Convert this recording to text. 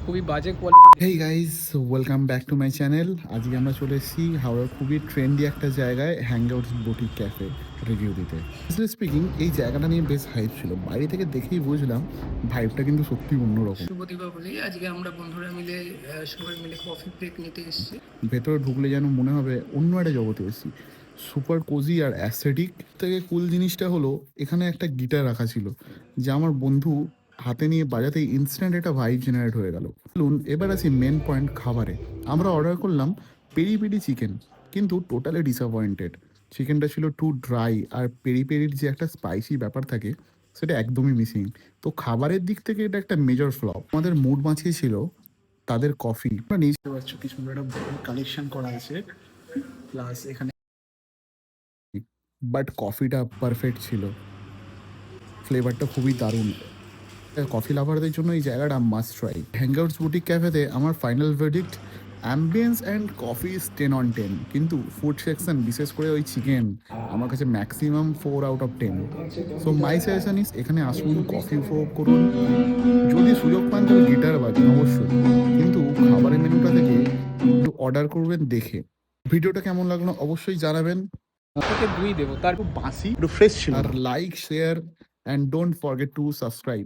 খুবই বাজে quality. Hey guys, welcome back to my channel. আজকে আমরা চলে এসেছি হাওড়ার খুবই ট্রেন্ডি একটা জায়গায়, হ্যাংআউটস বুটিক ক্যাফে রিভিউ দিতে। স্পিকিং, এই জায়গাটা নিয়ে বেশ হাইপ ছিল। বাইরে থেকে দেখেই বুঝলাম ভাইবটা কিন্তু সত্যি অন্যরকম। শুভ দীপাবলি। আজকে আমরা বন্ধুরা মিলে সবাই মিলে কফি ব্রেক নিতে এসেছি। ভেতরে ঢুকলে যেন মনে হবে অন্য একটা জগতে এসেছি। সুপার কোজি আর অ্যাস্থেটিক। থেকে কুল জিনিসটা হলো এখানে একটা গিটার রাখা ছিল, যা আমার বন্ধু হাতে নিয়ে বাজাতেই ইনস্ট্যান্ট একটা ভাইব জেনারেট হয়ে গেল। চলুন এবার আসি মেন পয়েন্ট, খাবারে। আমরা অর্ডার করলাম পেরি পেরি চিকেন, কিন্তু টোটালি ডিসঅ্যাপয়েন্টেড। চিকেনটা ছিল টু ড্রাই, আর পেরি পেরির যে একটা স্পাইসি ব্যাপার থাকে সেটা একদমই মিসিং। তো খাবারের দিক থেকে এটা একটা মেজর ফ্লপ। আমাদের মুড বাঁচিয়েছিল তাদের কফি। আমরা নিয়ে যেতে পারছো কি সুন্দর একটা কালেকশন করা আছে, প্লাস এখানে বাট কফিটা পারফেক্ট ছিল, ফ্লেভারটা খুবই দারুণ। কফি লাভারদের জন্য এই জায়গাটা মাস্ট ট্রাই। হ্যাংআউটস বুটিক ক্যাফেতে আমার final verdict, ambience and coffee is 10/10, কিন্তু ফুড সেকশন, বিশেষ করে ওই চিকেন, আমার কাছে maximum 4/10। So my suggestion is, এখানে আসুন, কফি উপভোগ করুন, যদি সুযোগ পান তবে গিটার বাজান অবশ্যই, কিন্তু খাবারের মেনুটা থেকে একটু অর্ডার করবেন দেখে। ভিডিওটা কেমন লাগলো অবশ্যই জানাবেন। থেকে 2 দেবো, তার বাসি একটু ফ্রেশ ছিল। আর like, share and don't forget to subscribe.